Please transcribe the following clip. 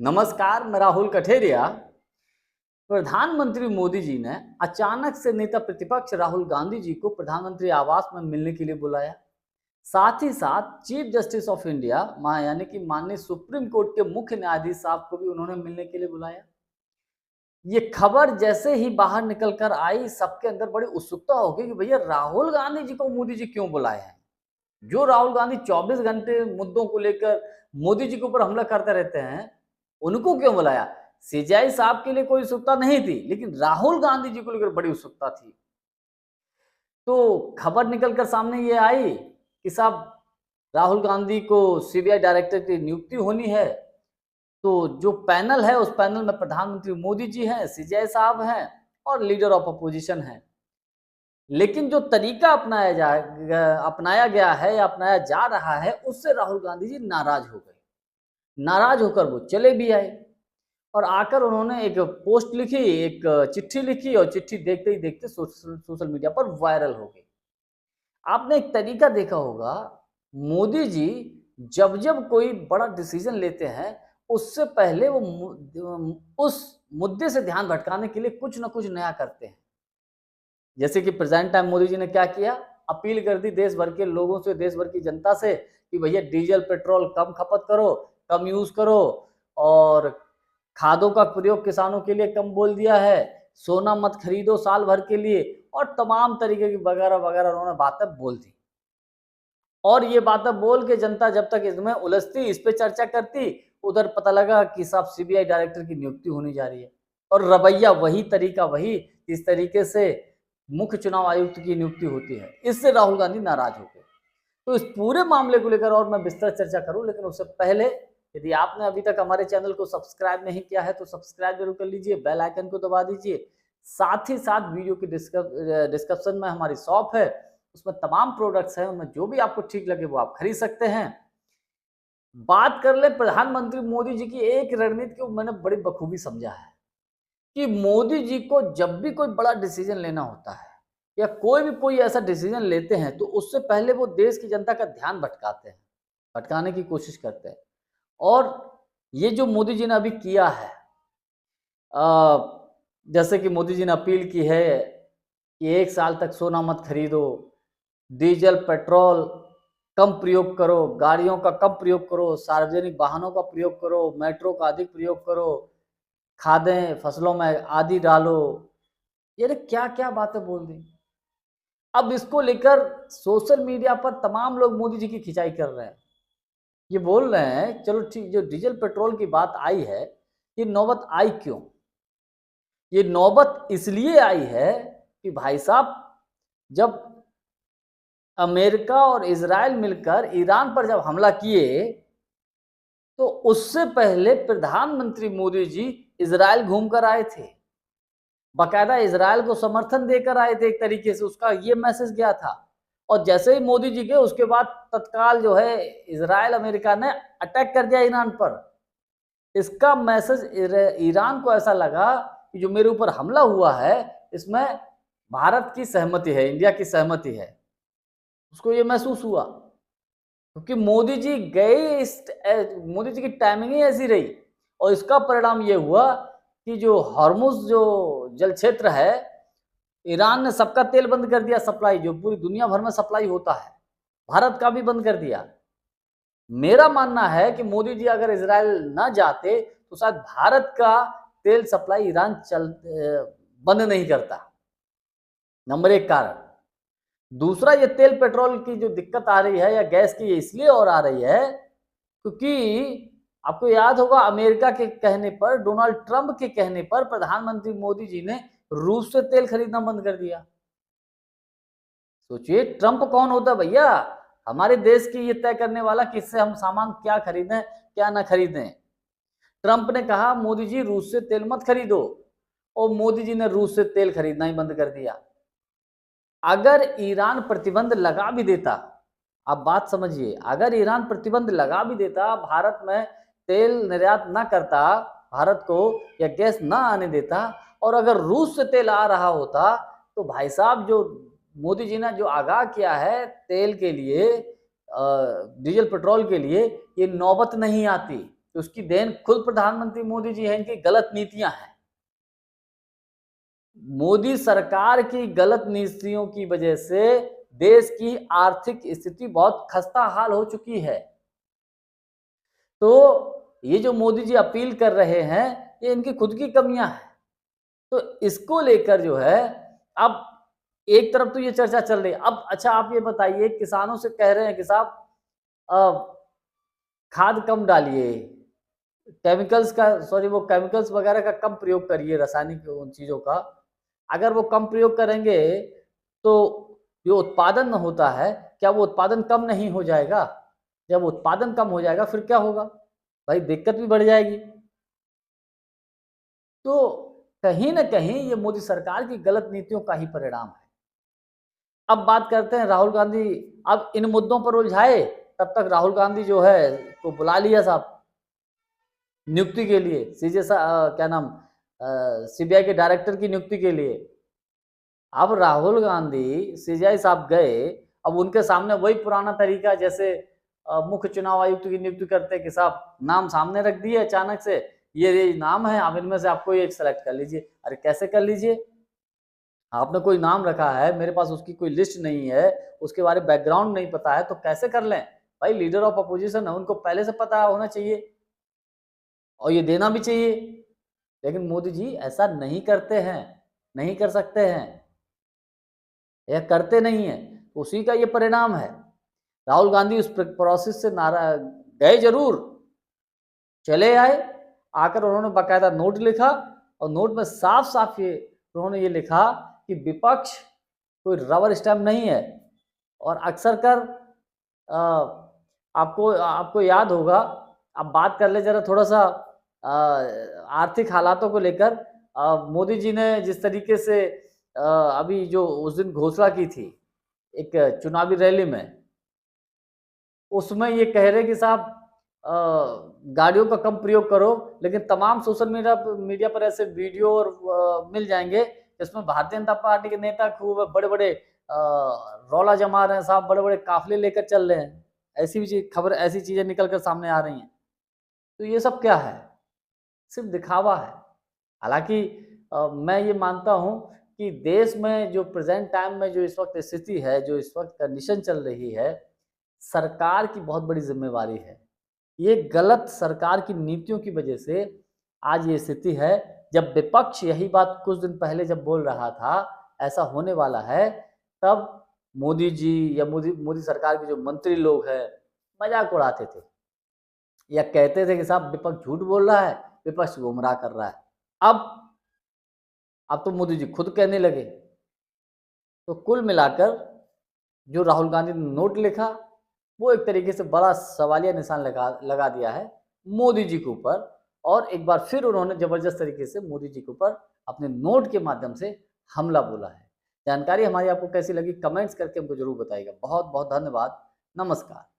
नमस्कार, मैं राहुल कठेरिया। प्रधानमंत्री मोदी जी ने अचानक से नेता प्रतिपक्ष राहुल गांधी जी को प्रधानमंत्री आवास में मिलने के लिए बुलाया। साथ ही साथ चीफ जस्टिस ऑफ इंडिया यानी कि माननीय सुप्रीम कोर्ट के मुख्य न्यायाधीश साहब को भी उन्होंने मिलने के लिए बुलाया। ये खबर जैसे ही बाहर निकल कर आई, सबके अंदर बड़ी उत्सुकता हो गई कि भैया राहुल गांधी जी को मोदी जी क्यों बुलाए हैं। जो राहुल गांधी 24 घंटे मुद्दों को लेकर मोदी जी के ऊपर हमला करते रहते हैं, उनको क्यों बुलाया। सीजेआई साहब के लिए कोई उत्सुकता नहीं थी, लेकिन राहुल गांधी जी को लेकर बड़ी उत्सुकता थी। तो खबर निकलकर सामने ये आई कि साहब राहुल गांधी को सीबीआई डायरेक्टर की नियुक्ति होनी है। तो जो पैनल है, उस पैनल में प्रधानमंत्री मोदी जी हैं, सीजेआई साहब हैं और लीडर ऑफ अपोजिशन हैं। लेकिन जो तरीका अपनाया गया है या अपनाया जा रहा है, उससे राहुल गांधी जी नाराज हो गए। नाराज होकर वो चले भी आए और आकर उन्होंने एक पोस्ट लिखी, एक चिट्ठी लिखी और चिट्ठी देखते ही देखते सोशल मीडिया पर वायरल हो गई। आपने एक तरीका देखा होगा, मोदी जी जब जब कोई बड़ा डिसीजन लेते हैं, उससे पहले वो उस मुद्दे से ध्यान भटकाने के लिए कुछ ना कुछ नया करते हैं। जैसे कि प्रेजेंट टाइम मोदी जी ने क्या किया, अपील कर दी देश भर के लोगों से, देश भर की जनता से कि भैया डीजल पेट्रोल कम खपत करो, कम यूज करो और खादों का प्रयोग किसानों के लिए कम बोल दिया है, सोना मत खरीदो साल भर के लिए और तमाम तरीके की वगैरह वगैरह उन्होंने बातें बोल दी। और ये बातें बोल के जनता जब तक इसमें उलझती, इस पे चर्चा करती, उधर पता लगा कि साहब सीबीआई डायरेक्टर की नियुक्ति होने जा रही है। और रवैया वही, तरीका वही, इस तरीके से मुख्य चुनाव आयुक्त की नियुक्ति होती है। इससे राहुल गांधी नाराज हो गए। तो इस पूरे मामले को लेकर और मैं विस्तृत चर्चा करूं, लेकिन उससे पहले यदि आपने अभी तक हमारे चैनल को सब्सक्राइब नहीं किया है तो सब्सक्राइब जरूर कर लीजिए, बेल आइकन को दबा दीजिए। साथ ही साथ वीडियो की डिस्क्रिप्शन में हमारी शॉप है, उसमें तमाम प्रोडक्ट्स हैं, उनमें जो भी आपको ठीक लगे वो आप खरीद सकते हैं। बात कर ले प्रधानमंत्री मोदी जी की एक रणनीति को मैंने बड़ी बखूबी समझा है कि मोदी जी को जब भी कोई बड़ा डिसीजन लेना होता है या कोई ऐसा डिसीजन लेते हैं, तो उससे पहले वो देश की जनता का ध्यान भटकाने की कोशिश करते हैं। और ये जो मोदी जी ने अभी किया है, जैसे कि मोदी जी ने अपील की है कि 1 साल तक सोना मत खरीदो, डीजल पेट्रोल कम प्रयोग करो, गाड़ियों का कम प्रयोग करो, सार्वजनिक वाहनों का प्रयोग करो, मेट्रो का अधिक प्रयोग करो, खादें फसलों में आदि डालो। ये क्या क्या बातें बोल दी। अब इसको लेकर सोशल मीडिया पर तमाम लोग मोदी जी की खिंचाई कर रहे हैं। ये बोल रहे हैं चलो ठीक, जो डीजल पेट्रोल की बात आई है, ये नौबत आई क्यों? ये नौबत इसलिए आई है कि भाई साहब, जब अमेरिका और इजराइल मिलकर ईरान पर जब हमला किए, तो उससे पहले प्रधानमंत्री मोदी जी इजराइल घूमकर आए थे, बाकायदा इजराइल को समर्थन देकर आए थे। एक तरीके से उसका ये मैसेज गया था। और जैसे ही मोदी जी गए, उसके बाद तत्काल जो है इजराइल अमेरिका ने अटैक कर दिया ईरान पर। इसका मैसेज ईरान को ऐसा लगा कि जो मेरे ऊपर हमला हुआ है, इसमें भारत की सहमति है, इंडिया की सहमति है। उसको ये महसूस हुआ क्योंकि मोदी जी गए, मोदी जी की टाइमिंग ही ऐसी रही। और इसका परिणाम ये हुआ कि जो हॉर्मुज जो जल क्षेत्र है, ईरान ने सबका तेल बंद कर दिया, सप्लाई जो पूरी दुनिया भर में सप्लाई होता है, भारत का भी बंद कर दिया। मेरा मानना है कि मोदी जी अगर इजराइल ना जाते तो शायद भारत का तेल सप्लाई ईरान बंद नहीं करता। नंबर 1 कारण। दूसरा, ये तेल पेट्रोल की जो दिक्कत आ रही है या गैस की, ये इसलिए और आ रही है क्योंकि आपको याद होगा, अमेरिका के कहने पर, डोनाल्ड ट्रंप के कहने पर प्रधानमंत्री मोदी जी ने रूस से तेल खरीदना बंद कर दिया। सोचिए, ट्रंप कौन होता भैया? हमारे देश की ये तय करने वाला किससे हम सामान क्या खरीदें क्या ना खरीदें। ट्रंप ने कहा मोदी जी रूस से तेल मत खरीदो, और मोदी जी ने रूस से तेल खरीदना ही बंद कर दिया। अगर ईरान प्रतिबंध लगा भी देता, आप बात समझिए, अगर ईरान प्रतिबंध लगा भी देता, भारत में तेल निर्यात ना करता भारत को, या गैस ना आने देता, और अगर रूस से तेल आ रहा होता, तो भाई साहब जो मोदी जी ने जो आगाह किया है तेल के लिए, डीजल पेट्रोल के लिए, ये नौबत नहीं आती। तो उसकी देन खुद प्रधानमंत्री मोदी जी है, इनकी गलत नीतियां हैं। मोदी सरकार की गलत नीतियों की वजह से देश की आर्थिक स्थिति बहुत खस्ता हाल हो चुकी है। तो ये जो मोदी जी अपील कर रहे हैं, ये इनकी खुद की कमियां हैं। तो इसको लेकर जो है, अब एक तरफ तो ये चर्चा चल रही है। अब अच्छा आप ये बताइए, किसानों से कह रहे हैं कि साहब खाद कम डालिए, वो केमिकल्स वगैरह का कम प्रयोग करिए, रासायनिक उन चीज़ों का। अगर वो कम प्रयोग करेंगे तो जो उत्पादन होता है, क्या वो उत्पादन कम नहीं हो जाएगा? जब उत्पादन कम हो जाएगा फिर क्या होगा? भाई दिक्कत भी बढ़ जाएगी। तो कहीं न कहीं ये मोदी सरकार की गलत नीतियों का ही परिणाम है। अब बात करते हैं राहुल गांधी, अब इन मुद्दों पर उलझाए, तब तक राहुल गांधी जो है को बुला लिया साहब नियुक्ति के लिए, क्या नाम, सीबीआई के डायरेक्टर की नियुक्ति के लिए। अब राहुल गांधी सीबीआई साहब गए, अब उनके सामने वही पुराना तरीका, जैसे मुख्य चुनाव आयुक्त की नियुक्ति करते कि साहब नाम सामने रख दिए अचानक से, ये नाम है, आप इनमें से आप कोई एक सेलेक्ट कर लीजिए। अरे कैसे कर लीजिए? आपने कोई नाम रखा है, मेरे पास उसकी कोई लिस्ट नहीं है, उसके बारे में बैकग्राउंड नहीं पता है, तो कैसे कर लें? भाई लीडर ऑफ अपोजिशन है, उनको पहले से पता होना चाहिए और ये देना भी चाहिए। लेकिन मोदी जी ऐसा नहीं करते हैं, नहीं कर सकते हैं, या करते नहीं है, उसी का ये परिणाम है। राहुल गांधी उस प्रोसेस से गए जरूर, चले आए, आकर उन्होंने बाकायदा नोट लिखा और नोट में साफ साफ उन्होंने ये लिखा कि विपक्ष कोई रबर स्टैम्प नहीं है। और अक्सर कर आपको याद होगा, अब बात कर ले जरा थोड़ा सा आर्थिक हालातों को लेकर। मोदी जी ने जिस तरीके से अभी जो उस दिन घोषणा की थी एक चुनावी रैली में, उसमें ये कह रहे कि साहब गाड़ियों का कम प्रयोग करो, लेकिन तमाम सोशल मीडिया पर ऐसे वीडियो और मिल जाएंगे जिसमें भारतीय जनता पार्टी के नेता खूब बड़े बड़े रौला जमा रहे हैं साहब, बड़े बड़े काफिले लेकर चल रहे हैं। ऐसी भी खबर, ऐसी चीजें निकल कर सामने आ रही हैं। तो ये सब क्या है? सिर्फ दिखावा है। हालांकि मैं ये मानता हूं कि देश में जो प्रेजेंट टाइम में जो इस वक्त स्थिति है, जो इस वक्त कंडीशन चल रही है, सरकार की बहुत बड़ी जिम्मेवारी है। ये गलत सरकार की नीतियों की वजह से आज ये स्थिति है। जब विपक्ष यही बात कुछ दिन पहले जब बोल रहा था ऐसा होने वाला है, तब मोदी जी या मोदी सरकार के जो मंत्री लोग हैं मजाक उड़ाते थे या कहते थे कि साहब विपक्ष झूठ बोल रहा है, विपक्ष गुमराह कर रहा है। अब तो मोदी जी खुद कहने लगे। तो कुल मिलाकर जो राहुल गांधी ने नोट लिखा, वो एक तरीके से बड़ा सवालिया निशान लगा दिया है मोदी जी के ऊपर। और एक बार फिर उन्होंने जबरदस्त तरीके से मोदी जी के ऊपर अपने नोट के माध्यम से हमला बोला है। जानकारी हमारी आपको कैसी लगी, कमेंट्स करके हमको जरूर बताइएगा। बहुत बहुत धन्यवाद। नमस्कार।